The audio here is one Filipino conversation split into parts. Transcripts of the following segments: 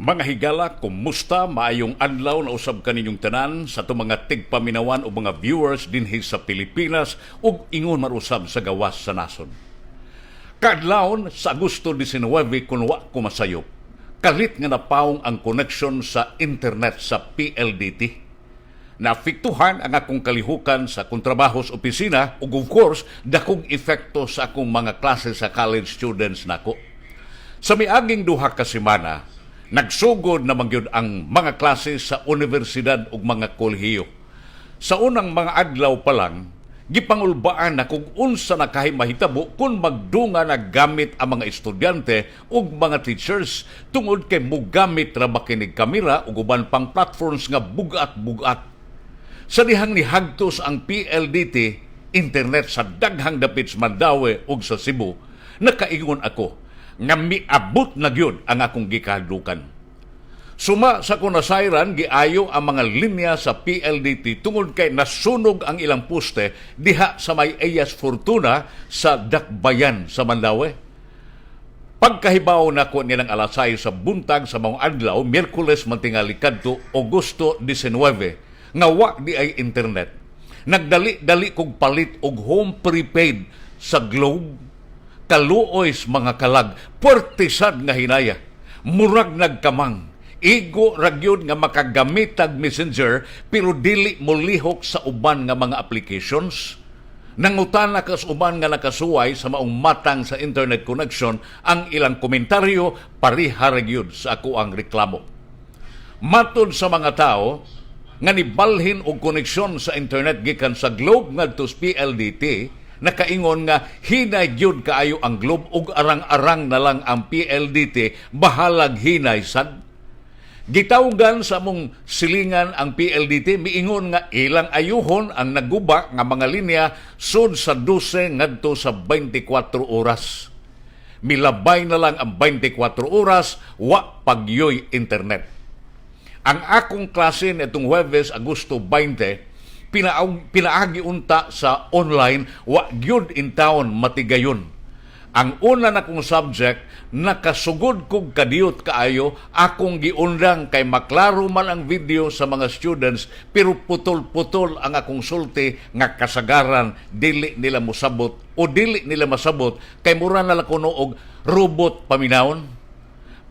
Mga higala, kumusta? Maayong adlaw na usab kaninyong tanan sa itong mga tigpaminawan o mga viewers dinhi sa Pilipinas ug ingon marusab sa gawas sa nason. Kadlawon sa Agosto 19 kun wa ko masayop, kalit nga napawong ang connection sa internet sa PLDT. Naapektuhan ang akong kalihukan sa akong trabaho sa opisina ug of course, dakong epekto sa akong mga klase sa college students nako. Sa miaging duha ka semana, nagsugod na magyud ang mga klase sa universidad ug mga kolehiyo. Sa unang mga adlaw pa lang, gipangulbaan na kung unsa na kahi mahitabo kung magdunga na gamit ang mga estudyante ug mga teachers tungod kay mugamit ra ba kinig kamera ug uban pang platforms nga bugat-bugat. Sa dihang nihagtos ang PLDT, internet sa daghang dapit sa Mandaue ug sa Cebu, nakaingon ako nga miabot na gyud ang akong gikahadlukan. Suma sa kunasayran, giayo ang mga linya sa PLDT tungod kay nasunog ang ilang poste diha sa may Eyas Fortuna sa Dakbayan sa Mandaue. Pagkahibaw na ko nilang alasay sa buntag sa mga adlaw, Miyerkules man tingali kadto, Agosto 19, nga wa di ay internet. Nagdali-dali kog palit og home prepaid sa Globe. Kaluoys mga kalag, puertisad nga hinaya, murag nagkamang, igo ragyod nga makagamitag messenger pero dili mo lihok sa uban nga mga applications. Nangutana kas uban nga nakasuway sa maong matang sa internet connection ang ilang komentaryo pariha ragyod sa ako ang reklamo. Matod sa mga tao nga nibalhin og koneksyon sa internet gikan sa Globe ngadto sa PLDT, nakaingon nga hinay gyud kaayo ang Globe ug arang-arang na lang ang PLDT bahalag hinay sad. Gitawgan sa among silingan ang PLDT miingon nga ilang ayuhon ang naguba nga mga linya sud sa 12 ngadto sa 24 oras. Milabay na lang ang 24 oras wa pagyoy internet. Ang akong klase nitong Huwebes, Agosto 20, pinaagi unta sa online, wa gyud in town matigayon. Ang una na kong subject, nakasugod kog kadiyot kaayo, akong giundang kay maklaro man ang video sa mga students, pero putol-putol ang akong sulti nga kasagaran, dili nila mosabot o dili nila masabot, kay mura na lang kuno og robot paminawon.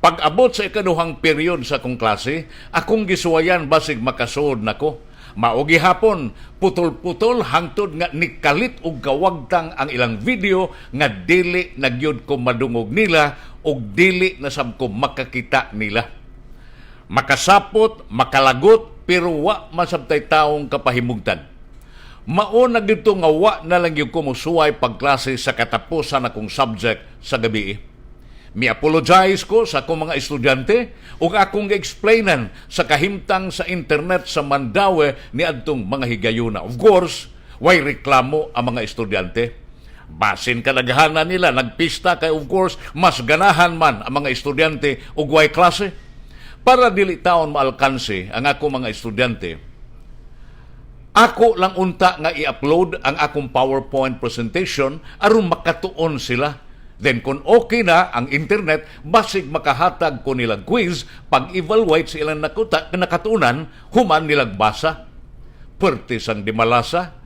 Pag-abot sa ikaduhang period sa akong klase, akong gisuwayan basig makasuod nako. Maogi hapon, putol-putol hangtod nga nikalit og kawagtang ang ilang video nga dili nagyud ko madungog nila og dili na sab ko makakita nila. Makasapot, makalagot, pero wa masabtay taong kapahimugtan. Mao na dito nga wa na lang yung kumusuway pagklase sa katapusan akong subject sa gabi. Mi-apologize ko sa akong mga estudyante ug akong gi-explainan sa kahimtang sa internet sa Mandaue ni adtong mga higayuna. Of course, way reklamo ang mga estudyante. Basin kadaghanan nila nagpista kay of course mas ganahan man ang mga estudyante ug way klase. Para dili taon maalkanse ang akong mga estudyante, ako lang unta nga i-upload ang akong PowerPoint presentation aron makatuon sila. Then kung okay na ang internet, basig makahatag ko nilang quiz, pag-evaluate sa ilang nakatunan, human nilang basa. Pertis ang dimalasa,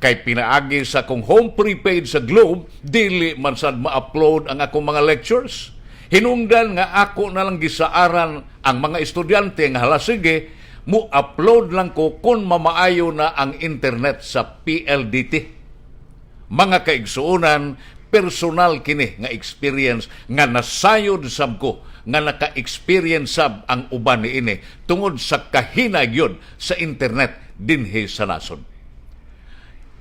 kay pinaagi sa kong home prepaid sa Globe, dili man sad ma-upload ang akong mga lectures. Hinungdan nga ako na lang gisaaran ang mga estudyante nga hala sige, mu-upload lang ko kung mamaayo na ang internet sa PLDT. Mga kaigsuunan, personal kini nga experience nga nasayod sab ko nga naka-experience sab ang uban niini tungod sa kahinayod sa internet dinhi sa nason.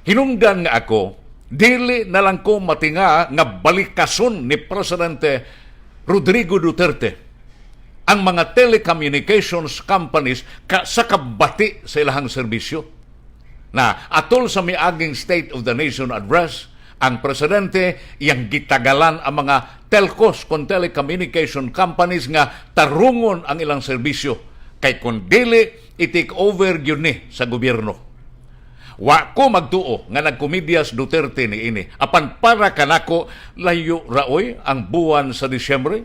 Hinungdan nga ako, dili na lang ko matinga nga balikason ni Presidente Rodrigo Duterte ang mga telecommunications companies sa kabati sa ilahang serbisyo. Na atol sa miaging State of the Nation Address, ang presidente iyang gitagalan ang mga telcos kon telecommunication companies nga tarungon ang ilang serbisyo kay kun dili i-take over yun ni sa gobyerno. Wa ko magtuo nga nagkomedyas Duterte ni ini apan para kanako layo raoy ang buwan sa Disyembre.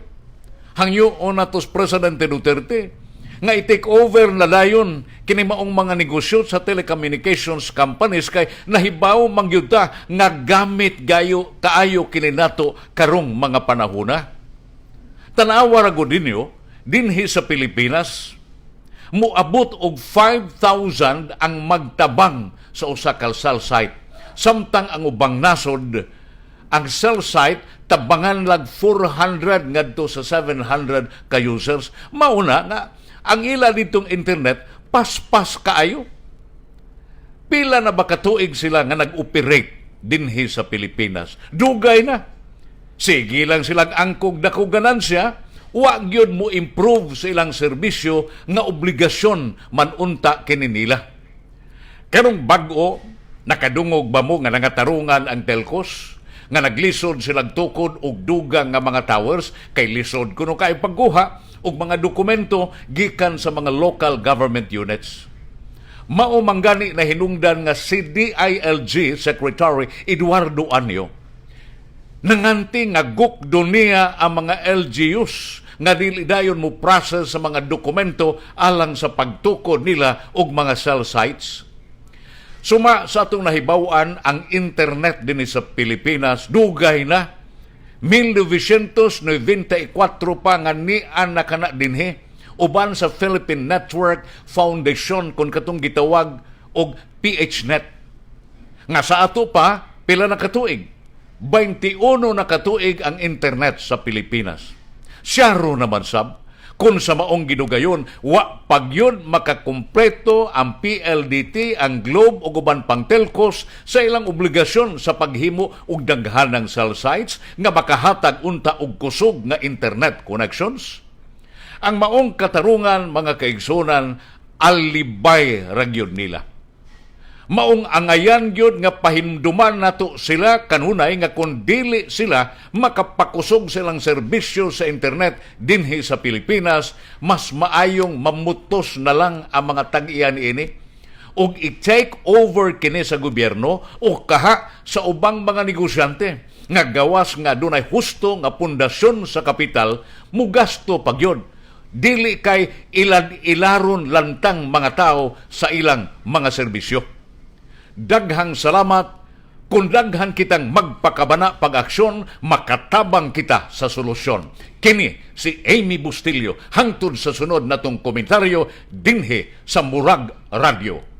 Hangyo o natos Presidente Duterte nga i-take over na dayon kini maong mga negosyo sa telecommunications companies kay nahibaw mangyuta nga gamit kaayo kini nato karong mga panahona. Tanawa ra gud ninyo dinhi sa Pilipinas moabot og 5,000 ang magtabang sa usa ka cell site, samtang ang ubang nasod ang cell site tabangan lag 400 ngadto sa 700 ka users. Mauna nga ang ila ditong internet paspas kaayo. Pila na ba katuig sila nga nag-operate dinhi sa Pilipinas? Dugay na. Sige lang silang angkog dako ganansya, wa gyud mo improve sa ilang serbisyo nga obligasyon manunta kini nila. Karong bag-o nakadungog ba mo nga nangatarungan ang telcos? Nga naglisod silang tukod og dugang nga mga towers kay lisod kuno kay pagkuha og mga dokumento gikan sa mga local government units. Mao manggani na hinungdan nga si DILG Secretary Eduardo Anyo nanganti nga gukdo niya ang mga LGUs nga dili dayon mo process sa mga dokumento alang sa pagtukod nila og mga cell sites. Suma sa atong nahibaw-an ang internet din sa Pilipinas, dugay na 1994 pa nga nian na kana dinhi uban sa Philippine Network Foundation kung katong gitawag og PHNet. Nga sa ato pa pila na katuig, 21 na katuig ang internet sa Pilipinas. Siyaro naman sab kung sa maong ginugayon, wa pagyon makakumpleto ang PLDT, ang Globe o uban pang telcos sa ilang obligasyon sa paghimo og daghanang cell sites nga makahatag unta og kusog nga internet connections. Ang maong katarungan, mga kaigsunan, alibay ra gyud nila. Maong angayan gyud nga pahimduman nato sila kanunay nga kung dili sila makapakusog silang serbisyo sa internet dinhi sa Pilipinas, mas maayong mamutos na lang ang mga tag-iyan ini ug i-take over kini sa gobyerno o kaha sa ubang mga negosyante nga gawas nga dunay husto nga pundasyon sa kapital, mugasto pagyod. Dili kay ilaron lantang mga tao sa ilang mga serbisyo. Daghang salamat kung daghan kitang magpakabana pag-aksyon, makatabang kita sa solusyon. Kini si Amy Bustillo hangtod sa sunod natong komentaryo dinhi sa Murag Radio.